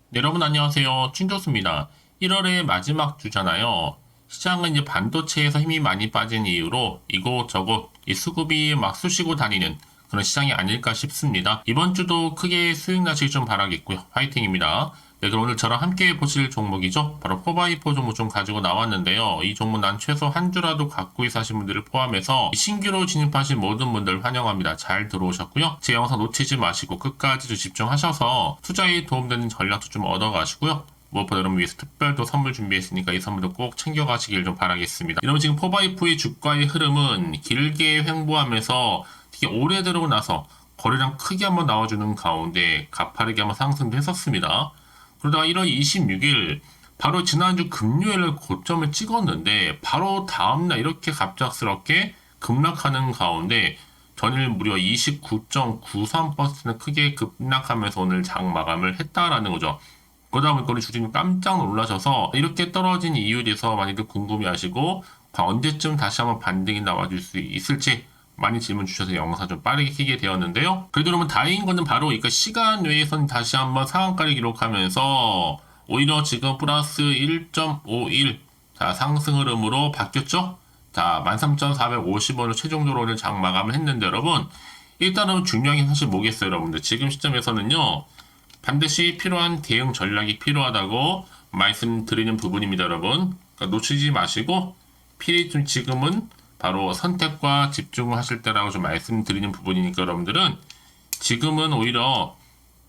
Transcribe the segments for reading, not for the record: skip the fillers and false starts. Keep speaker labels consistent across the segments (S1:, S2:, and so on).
S1: 네, 여러분 안녕하세요. 춘조수입니다. 1월의 마지막 주잖아요. 시장은 이제 반도체에서 힘이 많이 빠진 이유로 이곳저곳 이 수급이 막 쑤시고 다니는 그런 시장이 아닐까 싶습니다. 이번 주도 크게 수익 나시길 좀 바라겠고요. 화이팅입니다. 네, 그럼 오늘 저랑 함께 보실 종목이죠. 바로 4x4 종목 좀 가지고 나왔는데요. 이 종목 난 최소 한 주라도 갖고 있으신 분들을 포함해서 신규로 진입하신 모든 분들 환영합니다. 잘 들어오셨고요. 제 영상 놓치지 마시고 끝까지 좀 집중하셔서 투자에 도움되는 전략도 좀 얻어가시고요. 무엇보다 여러분 위해서 특별 또 선물 준비했으니까 이 선물도 꼭 챙겨가시길 좀 바라겠습니다. 여러분 지금 4x4의 주가의 흐름은 길게 횡보하면서 특히 올해 들어오고 나서 거래량 크게 한번 나와주는 가운데 가파르게 한번 상승도 했었습니다. 그러다가 1월 26일 바로 지난주 금요일에 고점을 찍었는데 바로 다음날 이렇게 갑작스럽게 급락하는 가운데 전일 무려 29.93% 크게 급락하면서 오늘 장 마감을 했다라는 거죠. 그러다 보니까 우리 주주님 깜짝 놀라셔서 이렇게 떨어진 이유에 대해서 많이들 궁금해하시고 언제쯤 다시 한번 반등이 나와줄 수 있을지 많이 질문 주셔서 영상 좀 빠르게 키게 되었는데요. 그래도 여러분 다행인 거는 바로 이 시간 외에선 다시 한번 상한가를 기록하면서 오히려 지금 플러스 1.51 자 상승 흐름으로 바뀌었죠. 자 13,450원을 최종적으로 오늘 장 마감을 했는데 여러분 일단은 중요한 게 사실 뭐겠어요 여러분들 지금 시점에서는요 반드시 필요한 대응 전략이 필요하다고 말씀드리는 부분입니다 여러분. 그러니까 놓치지 마시고 필히 좀 지금은 바로 선택과 집중을 하실 때라고 좀 말씀드리는 부분이니까 여러분들은 지금은 오히려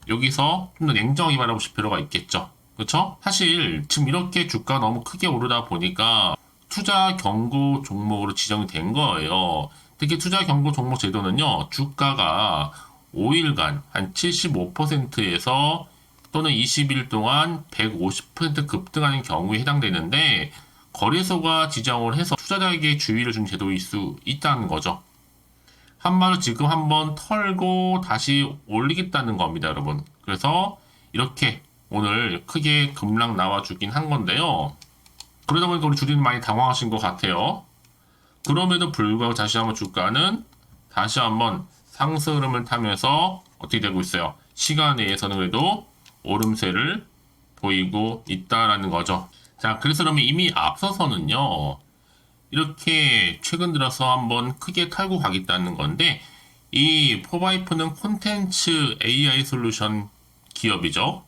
S1: 여기서 좀 더 냉정하게 바라보실 필요가 있겠죠. 그렇죠? 사실 지금 이렇게 주가가 너무 크게 오르다 보니까 투자 경고 종목으로 지정이 된 거예요. 특히 투자 경고 종목 제도는요. 주가가 5일간 한 75%에서 또는 20일 동안 150% 급등하는 경우에 해당되는데 거래소가 지정을 해서 투자자에게 주의를 준 제도일 수 있다는 거죠. 한마디로 지금 한번 털고 다시 올리겠다는 겁니다, 여러분. 그래서 이렇게 오늘 크게 급락 나와주긴 한 건데요. 그러다 보니까 우리 주주님 많이 당황하신 것 같아요. 그럼에도 불구하고 다시 한번 주가는 다시 한번 상승 흐름을 타면서 어떻게 되고 있어요? 시간 내에서는 그래도 오름세를 보이고 있다라는 거죠. 자, 그래서 그러면 이미 앞서서는요, 이렇게 최근 들어서 한번 크게 탈고 가겠다는 건데, 이 포바이프는 콘텐츠 AI 솔루션 기업이죠.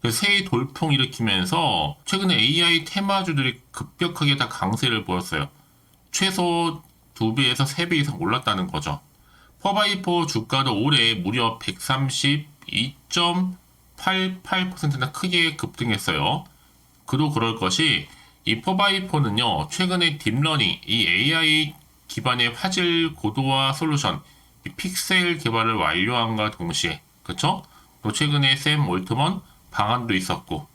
S1: 새 돌풍 일으키면서 최근에 AI 테마주들이 급격하게 다 강세를 보였어요. 최소 2배에서 3배 이상 올랐다는 거죠. 포바이포 주가도 올해 무려 132.88%나 크게 급등했어요. 그도 그럴 것이 이 4x4는요 최근에 딥러닝 이 AI 기반의 화질 고도화 솔루션 이 픽셀 개발을 완료함과 동시에 그쵸? 또 최근에 샘 올트먼 방안도 있었고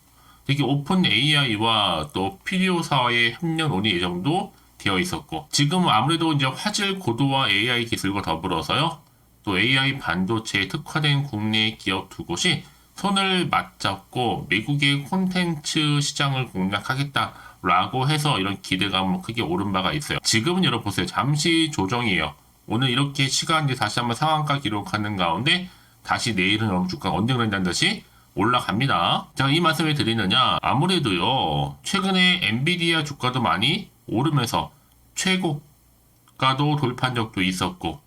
S1: 특히 오픈 AI와 또 피디오사와의 협력 논의 예정도 되어 있었고 지금 아무래도 이제 화질 고도화 AI 기술과 더불어서요 또 AI 반도체에 특화된 국내 기업 두 곳이 손을 맞잡고 미국의 콘텐츠 시장을 공략하겠다라고 해서 이런 기대감을 크게 오른 바가 있어요. 지금은 여러분 보세요. 잠시 조정이에요. 오늘 이렇게 시간이 다시 한번 상한가 기록하는 가운데 다시 내일은 여러분 주가 언제 그런다는 듯이 올라갑니다. 제가 이 말씀을 드리느냐 아무래도요 최근에 엔비디아 주가도 많이 오르면서 최고가도 돌파한 적도 있었고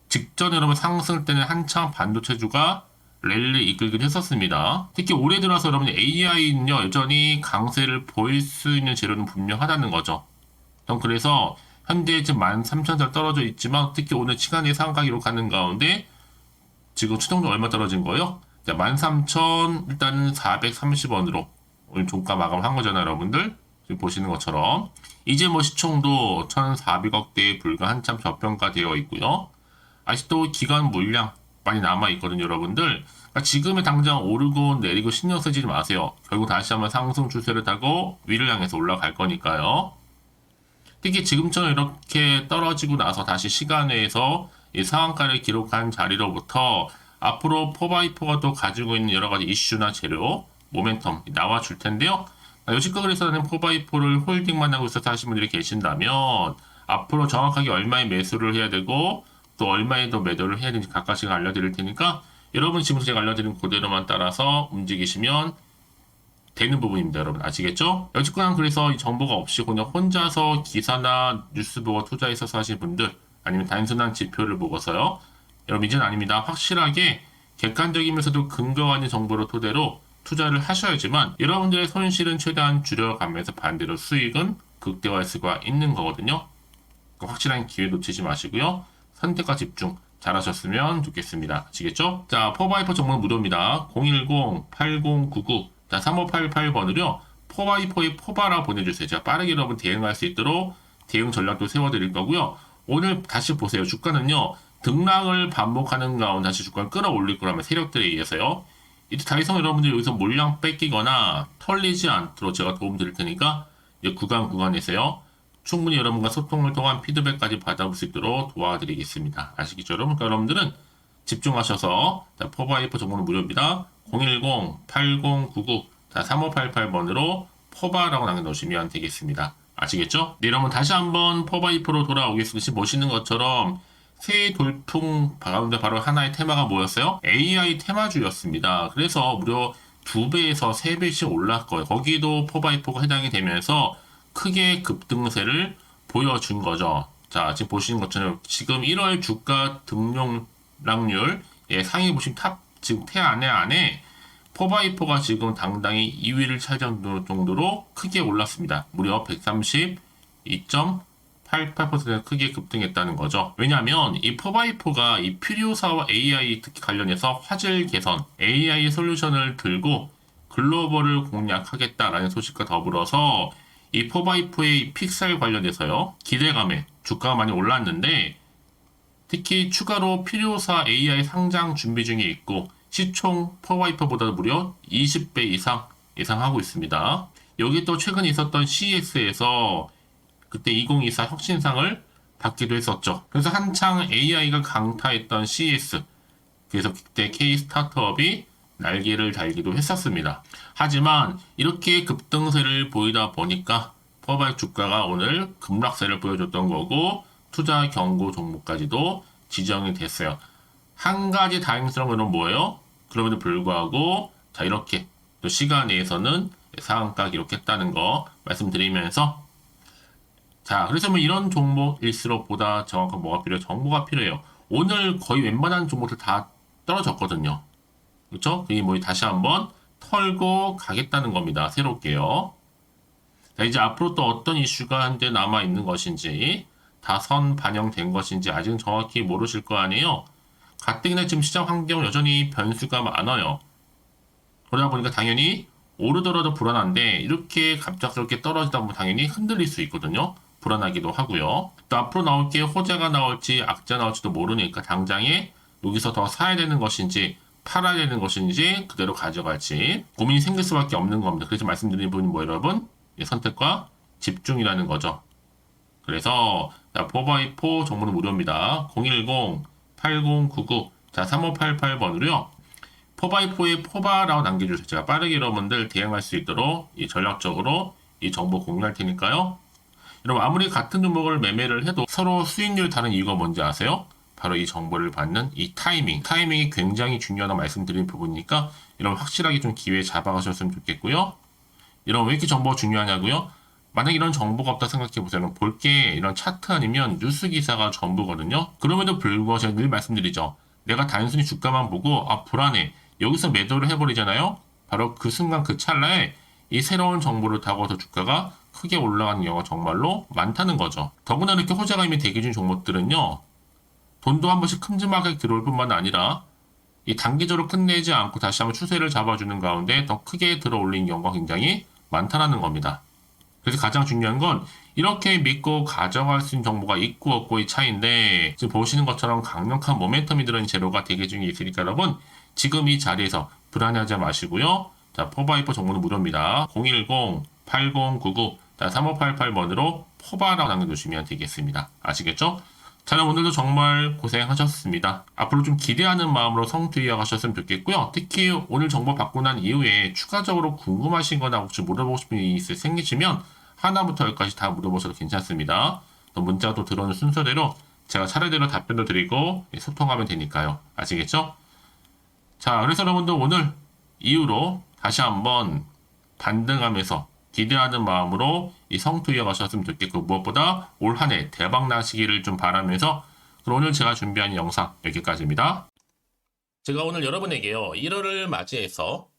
S1: 직전 여러분 상승 때는 한참 반도체주가 랠리 이끌긴 했었습니다. 특히 올해 들어서 여러분 AI는요 여전히 강세를 보일 수 있는 재료는 분명하다는 거죠. 그래서 현재 지금 13,000원 떨어져 있지만 특히 오늘 시간에 상한가 기록하는 가운데 지금 추정적으로 얼마 떨어진 거예요? 13,000 일단 430원으로 오늘 종가 마감을 한 거잖아요 여러분들. 지금 보시는 것처럼 이제 뭐 시총도 1,400억대에 불과 한참 저평가되어 있고요. 아직도 기간 물량 많이 남아있거든요 여러분들. 그러니까 지금의 당장 오르고 내리고 신경 쓰지 마세요. 결국 다시 한번 상승 추세를 타고 위를 향해서 올라갈 거니까요. 특히 지금처럼 이렇게 떨어지고 나서 다시 시간 내에서 이 상한가를 기록한 자리로부터 앞으로 4x4가 또 가지고 있는 여러 가지 이슈나 재료, 모멘텀 나와줄 텐데요. 여지껏 그래서는 4x4를 홀딩만 하고 있어서 하시는 분들이 계신다면 앞으로 정확하게 얼마의 매수를 해야 되고 또 얼마에 더 매도를 해야 되는지 각각씩 알려드릴 테니까 여러분 지금 제가 알려드린 그대로만 따라서 움직이시면 되는 부분입니다. 여러분 아시겠죠? 여지껏 그래서 이 정보가 없이 그냥 혼자서 기사나 뉴스 보고 투자했어서 하신 분들 아니면 단순한 지표를 보고서요. 여러분 이제는 아닙니다. 확실하게 객관적이면서도 근거가 있는 정보를 토대로 투자를 하셔야지만 여러분들의 손실은 최대한 줄여가면서 반대로 수익은 극대화할 수가 있는 거거든요. 확실한 기회 놓치지 마시고요. 선택과 집중 잘하셨으면 좋겠습니다. 아시겠죠? 자, 포바이퍼 정보는 무료입니다. 010-8099 자, 3588번으로요. 포바이퍼의 포바라 보내주세요. 제가 빠르게 여러분 대응할 수 있도록 대응 전략도 세워드릴 거고요. 오늘 다시 보세요. 주가는요. 등락을 반복하는 가운데 다시 주가를 끌어올릴 거라면 세력들에 의해서요. 이제 더 이상 여러분들이 여기서 물량 뺏기거나 털리지 않도록 제가 도움 드릴 테니까 이제 구간에서요. 충분히 여러분과 소통을 통한 피드백까지 받아볼 수 있도록 도와드리겠습니다. 아시겠죠? 여러분? 그러니까 여러분들은 집중하셔서 포바이퍼 정보는 무료입니다. 010-8099 3588번으로 포바라고 남겨놓으시면 되겠습니다. 아시겠죠? 네, 여러분 다시 한번 포바이퍼로 돌아오겠습니다. 보시는 것처럼 새 돌풍 가운데 바로 하나의 테마가 뭐였어요? AI 테마주였습니다. 그래서 무려 2배에서 3배씩 올랐고요. 거기도 포바이퍼가 해당이 되면서 크게 급등세를 보여준 거죠. 자, 지금 보시는 것처럼 지금 1월 주가 등록락률 상위 보시면 지금 안에 포바이퍼가 지금 당당히 2위를 차지한 정도로 크게 올랐습니다. 무려 132.88% 크게 급등했다는 거죠. 왜냐하면 이 포바이퍼가 이 퓨리오사와 AI 특히 관련해서 화질 개선, AI 솔루션을 들고 글로벌을 공략하겠다라는 소식과 더불어서 이 포바이퍼의 픽셀 관련해서요. 기대감에 주가가 많이 올랐는데 특히 추가로 퓨리오사 AI 상장 준비 중에 있고 시총 포바이퍼보다 무려 20배 이상 예상하고 있습니다. 여기 또 최근 있었던 CES에서 그때 2024 혁신상을 받기도 했었죠. 그래서 한창 AI가 강타했던 CES 그래서 그때 K 스타트업이 날개를 달기도 했었습니다. 하지만 이렇게 급등세를 보이다 보니까 포바이퍼 주가가 오늘 급락세를 보여줬던 거고 투자 경고 종목까지도 지정이 됐어요. 한 가지 다행스러운 건 뭐예요? 그럼에도 불구하고 자 이렇게 또 시간 내에서는 상한가 기록했다는 거 말씀드리면서 자 그래서 뭐 이런 종목일수록 보다 정확한 뭐가 필요해요? 정보가 필요해요. 오늘 거의 웬만한 종목들 다 떨어졌거든요. 그렇죠? 그게 뭐 다시 한번 털고 가겠다는 겁니다. 새롭게요. 자, 이제 앞으로 또 어떤 이슈가 한데 남아 있는 것인지 다 선 반영된 것인지 아직은 정확히 모르실 거 아니에요. 가뜩이나 지금 시장 환경은 여전히 변수가 많아요. 그러다 보니까 당연히 오르더라도 불안한데 이렇게 갑작스럽게 떨어지다 보면 당연히 흔들릴 수 있거든요. 불안하기도 하고요. 또 앞으로 나올 게 호재가 나올지 악재가 나올지도 모르니까 당장에 여기서 더 사야 되는 것인지 팔아야 되는 것인지 그대로 가져갈지 고민이 생길 수밖에 없는 겁니다. 그래서 말씀드리는 부분이 뭐 여러분? 선택과 집중이라는 거죠. 그래서 포바이퍼 정보는 무료입니다. 010-8099 3588번으로요. 포바이퍼의 포바라고 남겨주세요. 제가 빠르게 여러분들 대응할 수 있도록 전략적으로 이 정보 공유할 테니까요. 여러분 아무리 같은 종목을 매매를 해도 서로 수익률 다른 이유가 뭔지 아세요? 바로 이 정보를 받는 이 타이밍이 굉장히 중요하다고 말씀드린 부분이니까 여러분 확실하게 좀 기회 잡아가셨으면 좋겠고요. 여러분 왜 이렇게 정보가 중요하냐고요? 만약 이런 정보가 없다 생각해보세요. 볼 게 이런 차트 아니면 뉴스 기사가 전부거든요. 그럼에도 불구하고 제가 늘 말씀드리죠. 내가 단순히 주가만 보고 불안해. 여기서 매도를 해버리잖아요. 바로 그 순간 그 찰나에 이 새로운 정보를 타고서 주가가 크게 올라가는 경우가 정말로 많다는 거죠. 더구나 이렇게 호재가 이미 대기 중 종목들은요. 돈도 한 번씩 큼지막하게 들어올 뿐만 아니라 이 단기적으로 끝내지 않고 다시 한번 추세를 잡아주는 가운데 더 크게 들어올린 경우가 굉장히 많다는 겁니다. 그래서 가장 중요한 건 이렇게 믿고 가져갈 수 있는 정보가 있고 없고의 차이인데 지금 보시는 것처럼 강력한 모멘텀이 들어있는 재료가 대기 중에 있으니까 여러분 지금 이 자리에서 불안해하지 마시고요. 자, 포바이퍼 정보는 무료입니다. 010-8099 3588번으로 포바라고 남겨주시면 되겠습니다. 아시겠죠? 자, 오늘도 정말 고생하셨습니다. 앞으로 좀 기대하는 마음으로 성투이어가셨으면 좋겠고요. 특히 오늘 정보 받고 난 이후에 추가적으로 궁금하신 거나 혹시 물어보고 싶은 일이 생기시면 하나부터 열까지 다 물어보셔도 괜찮습니다. 또 문자도 들어오는 순서대로 제가 차례대로 답변도 드리고 소통하면 되니까요. 아시겠죠? 자, 그래서 여러분들 오늘 이후로 다시 한번 반등하면서 기대하는 마음으로 이 성투 이어가셨으면 좋겠고, 무엇보다 올 한 해 대박 나시기를 좀 바라면서, 그럼 오늘 제가 준비한 영상 여기까지입니다. 제가 오늘 여러분에게요, 1월을 맞이해서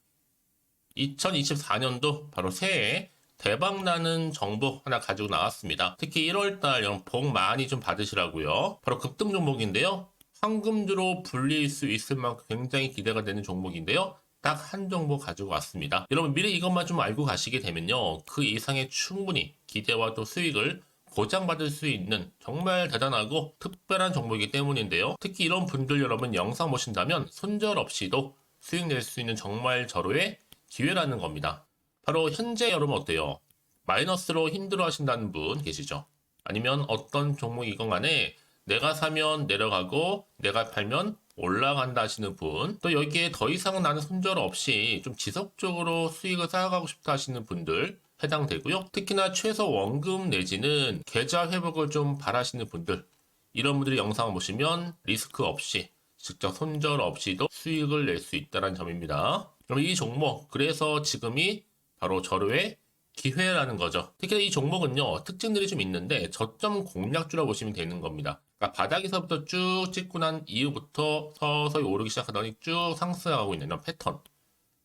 S1: 2024년도 바로 새해 대박나는 정보 하나 가지고 나왔습니다. 특히 1월달 여러분 복 많이 좀 받으시라고요. 바로 급등 종목인데요. 황금주로 불릴 수 있을 만큼 굉장히 기대가 되는 종목인데요. 딱 한 종목 가지고 왔습니다. 여러분 미리 이것만 좀 알고 가시게 되면요. 그 이상의 충분히 기대와 또 수익을 보장받을 수 있는 정말 대단하고 특별한 종목이기 때문인데요. 특히 이런 분들 여러분 영상 보신다면 손절 없이도 수익 낼 수 있는 정말 절호의 기회라는 겁니다. 바로 현재 여러분 어때요? 마이너스로 힘들어 하신다는 분 계시죠? 아니면 어떤 종목이건 간에 내가 사면 내려가고 내가 팔면 올라간다 하시는 분, 또 여기에 더 이상 나는 손절 없이 좀 지속적으로 수익을 쌓아가고 싶다 하시는 분들 해당되고요. 특히나 최소 원금 내지는 계좌 회복을 좀 바라시는 분들, 이런 분들이 영상을 보시면 리스크 없이 직접 손절 없이도 수익을 낼 수 있다는 점입니다. 그럼 이 종목, 그래서 지금이 바로 절호의 기회라는 거죠. 특히 이 종목은요, 특징들이 좀 있는데 저점 공략주라고 보시면 되는 겁니다. 그러니까 바닥에서부터 쭉 찍고 난 이후부터 서서히 오르기 시작하더니 쭉 상승하고 있는 이런 패턴.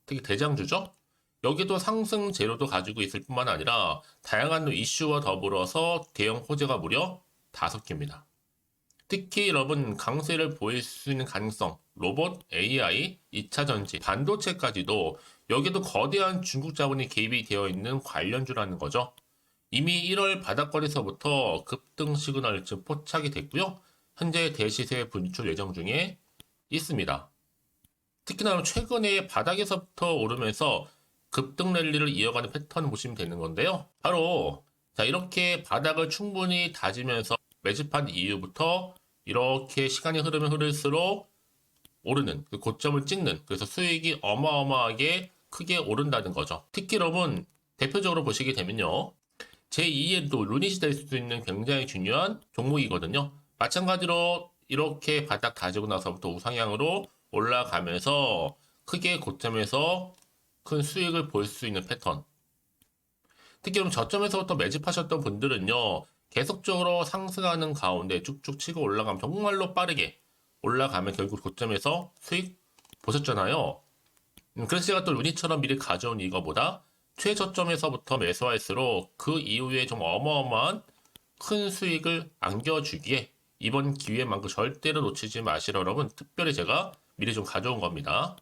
S1: 특히 대장주죠. 여기도 상승 재료도 가지고 있을 뿐만 아니라 다양한 이슈와 더불어서 대형 호재가 무려 5개입니다. 특히 여러분 강세를 보일 수 있는 가능성, 로봇, AI, 2차 전지, 반도체까지도 여기도 거대한 중국 자본이 개입이 되어 있는 관련주라는 거죠. 이미 1월 바닥권에서부터 급등 시그널 즉 포착이 됐고요. 현재 대시세 분출 예정 중에 있습니다. 특히나 최근에 바닥에서부터 오르면서 급등 랠리를 이어가는 패턴을 보시면 되는 건데요. 바로 자 이렇게 바닥을 충분히 다지면서 매집한 이후부터 이렇게 시간이 흐르면 흐를수록 오르는 그 고점을 찍는, 그래서 수익이 어마어마하게 크게 오른다는 거죠. 특히 여러분 대표적으로 보시게 되면요, 제2의 또 루닛이 될 수도 있는 굉장히 중요한 종목이거든요. 마찬가지로 이렇게 바닥 다지고 나서부터 우상향으로 올라가면서 크게 고점에서 큰 수익을 볼 수 있는 패턴. 특히 그럼 저점에서부터 매집하셨던 분들은요, 계속적으로 상승하는 가운데 쭉쭉 치고 올라가면 정말로 빠르게 올라가면 결국 고점에서 수익 보셨잖아요. 그래서 제가 또 루니처럼 미리 가져온 이거보다 최저점에서부터 매수할수록 그 이후에 좀 어마어마한 큰 수익을 안겨주기에 이번 기회만큼 절대로 놓치지 마시라 여러분 특별히 제가 미리 좀 가져온 겁니다.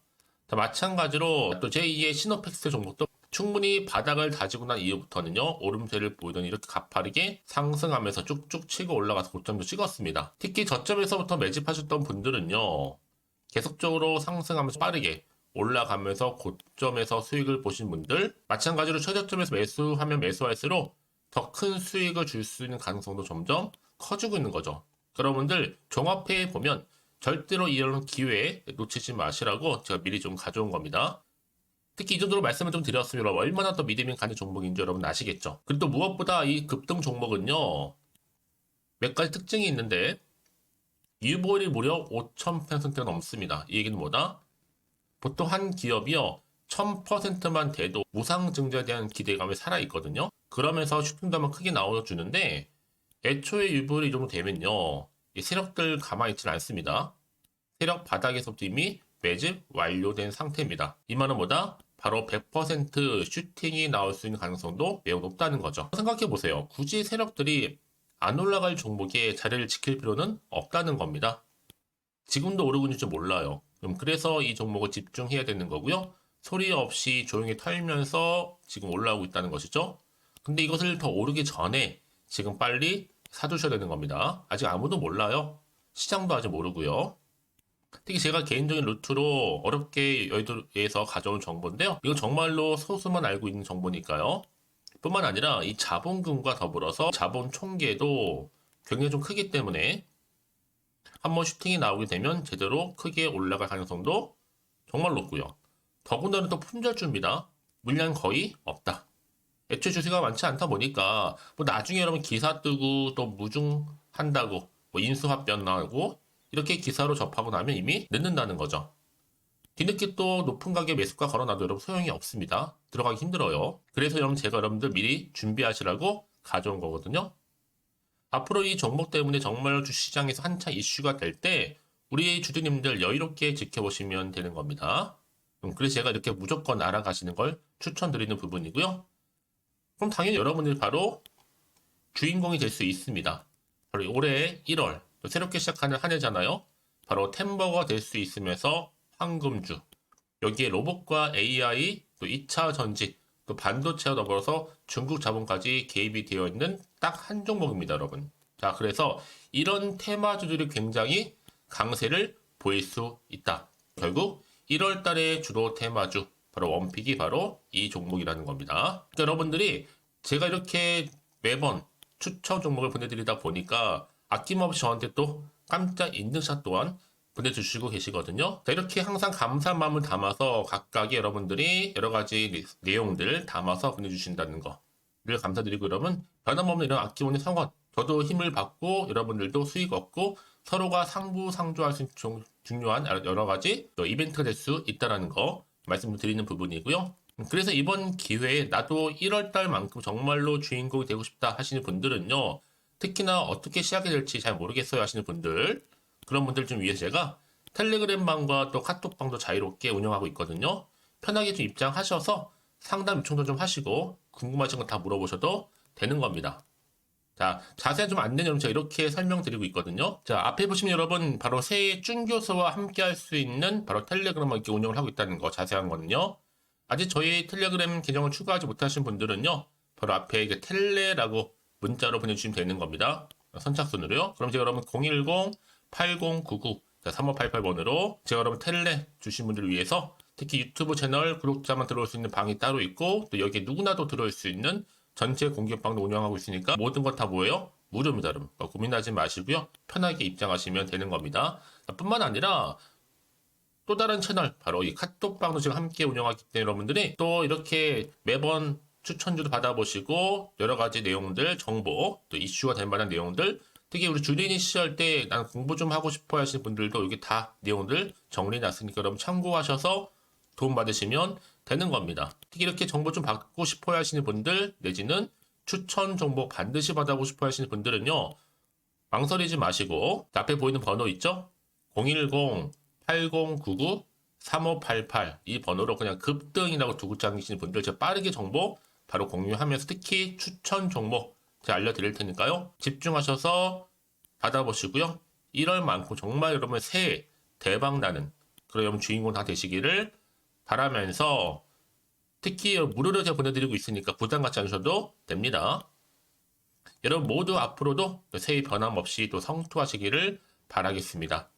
S1: 마찬가지로 또 제2의 시노펙스 종목도 충분히 바닥을 다지고 난 이후부터는요, 오름세를 보이더니 이렇게 가파르게 상승하면서 쭉쭉 치고 올라가서 고점도 찍었습니다. 특히 저점에서부터 매집하셨던 분들은요, 계속적으로 상승하면서 빠르게 올라가면서 고점에서 수익을 보신 분들, 마찬가지로 최저점에서 매수하면 매수할수록 더 큰 수익을 줄 수 있는 가능성도 점점 커지고 있는 거죠. 여러분들 종합해 보면 절대로 이런 기회에 놓치지 마시라고 제가 미리 좀 가져온 겁니다. 특히 이 정도로 말씀을 좀 드렸으면 얼마나 더 믿음이 가는 종목인지 여러분 아시겠죠? 그리고 또 무엇보다 이 급등 종목은요, 몇 가지 특징이 있는데 유보율이 무려 5000%가 넘습니다. 이 얘기는 뭐다? 보통 한 기업이요 1000%만 돼도 무상증자에 대한 기대감이 살아있거든요. 그러면서 슈팅도 한번 크게 나와주는데 애초에 유보율이 이 정도 되면요, 이 세력들 가만히 있지는 않습니다. 세력 바닥에서부터 이미 매집 완료된 상태입니다. 이 말은 뭐다? 바로 100% 슈팅이 나올 수 있는 가능성도 매우 높다는 거죠. 생각해보세요. 굳이 세력들이 안 올라갈 종목에 자리를 지킬 필요는 없다는 겁니다. 지금도 오르고 있는지 몰라요. 그래서 이 종목을 집중해야 되는 거고요. 소리 없이 조용히 털면서 지금 올라오고 있다는 것이죠. 근데 이것을 더 오르기 전에 지금 빨리 사두셔야 되는 겁니다. 아직 아무도 몰라요. 시장도 아직 모르고요. 특히 제가 개인적인 루트로 어렵게 여의도에서 가져온 정보인데요. 이건 정말로 소수만 알고 있는 정보니까요. 뿐만 아니라 이 자본금과 더불어서 자본 총계도 굉장히 좀 크기 때문에 한번 슈팅이 나오게 되면 제대로 크게 올라갈 가능성도 정말 높고요. 더군다나 또 품절주입니다. 물량 거의 없다. 애초에 주식가 많지 않다 보니까 뭐 나중에 여러분 기사 뜨고 또 무중한다고 뭐 인수합병 나오고 이렇게 기사로 접하고 나면 이미 늦는다는 거죠. 뒤늦게 또 높은 가격 매수가 걸어놔도 여러분 소용이 없습니다. 들어가기 힘들어요. 그래서 여러분 제가 여러분들 미리 준비하시라고 가져온 거거든요. 앞으로 이 종목 때문에 정말 주시장에서 한창 이슈가 될 때 우리 주주님들 여유롭게 지켜보시면 되는 겁니다. 그래서 제가 이렇게 무조건 알아가시는 걸 추천드리는 부분이고요. 그럼 당연히 여러분들이 바로 주인공이 될 수 있습니다. 바로 올해 1월 새롭게 시작하는 한 해잖아요. 바로 템버가 될 수 있으면서 황금주, 여기에 로봇과 AI, 또 2차 전지, 또 반도체와 더불어서 중국 자본까지 개입이 되어 있는 딱 한 종목입니다, 여러분. 자, 그래서 이런 테마주들이 굉장히 강세를 보일 수 있다. 결국 1월 달에 주로 테마주, 바로 원픽이 바로 이 종목이라는 겁니다. 그러니까 여러분들이 제가 이렇게 매번 추천 종목을 보내드리다 보니까 아낌없이 저한테 또 깜짝 인증샷 또한 보내주시고 계시거든요. 자, 이렇게 항상 감사한 마음을 담아서 각각의 여러분들이 여러 가지 내용들 담아서 보내주신다는 거를 감사드리고, 여러분 변함없는 이런 아낌없는 성원, 저도 힘을 받고 여러분들도 수익 얻고 서로가 상부상조할 수 있는 중요한 여러 가지 이벤트가 될 수 있다는 거 말씀드리는 부분이고요. 그래서 이번 기회에 나도 1월달만큼 정말로 주인공이 되고 싶다 하시는 분들은요, 특히나 어떻게 시작이 될지 잘 모르겠어요 하시는 분들, 그런 분들 좀 위해서 제가 텔레그램방과 또 카톡방도 자유롭게 운영하고 있거든요. 편하게 좀 입장하셔서 상담 요청도 좀 하시고 궁금하신 거 다 물어보셔도 되는 겁니다. 자, 자세한 좀 안내는 제가 이렇게 설명드리고 있거든요. 자, 앞에 보시면 여러분 바로 새해 준교수와 함께 할 수 있는 바로 텔레그램을 이렇게 운영을 하고 있다는 거, 자세한 거는요. 아직 저희 텔레그램 계정을 추가하지 못하신 분들은요, 바로 앞에 이게 텔레라고 문자로 보내주시면 되는 겁니다. 선착순으로요. 그럼 제가 여러분 010-8099-3588번으로 제가 여러분 텔레 주신 분들을 위해서 특히 유튜브 채널 구독자만 들어올 수 있는 방이 따로 있고, 또 여기에 누구나도 들어올 수 있는 전체 공개방도 운영하고 있으니까 모든 것 다 뭐예요? 무료입니다, 여러분. 고민하지 마시고요. 편하게 입장하시면 되는 겁니다. 뿐만 아니라 또 다른 채널, 바로 이 카톡방도 지금 함께 운영하기 때문에 여러분들이 또 이렇게 매번 추천주도 받아보시고 여러 가지 내용들, 정보, 또 이슈가 될 만한 내용들, 특히 우리 주린이 시절 때 난 공부 좀 하고 싶어 하시는 분들도 여기 다 내용들 정리해놨으니까 여러분 참고하셔서 도움 받으시면 되는 겁니다. 특히 이렇게 정보 좀 받고 싶어 하시는 분들, 내지는 추천 정보 반드시 받아보고 싶어 하시는 분들은요, 망설이지 마시고 앞에 보이는 번호 있죠? 010-8099-3588 이 번호로 그냥 급등이라고 두고 당기시는 분들 제가 빠르게 정보 바로 공유하면서 특히 추천 종목 제가 알려드릴 테니까요. 집중하셔서 받아보시고요. 1월만큼 정말 여러분의 새해 대박나는 그런 여러분 주인공 다 되시기를 바라면서, 특히 무료로 제가 보내드리고 있으니까 부담 갖지 않으셔도 됩니다. 여러분 모두 앞으로도 새해 변함없이 또 성투하시기를 바라겠습니다.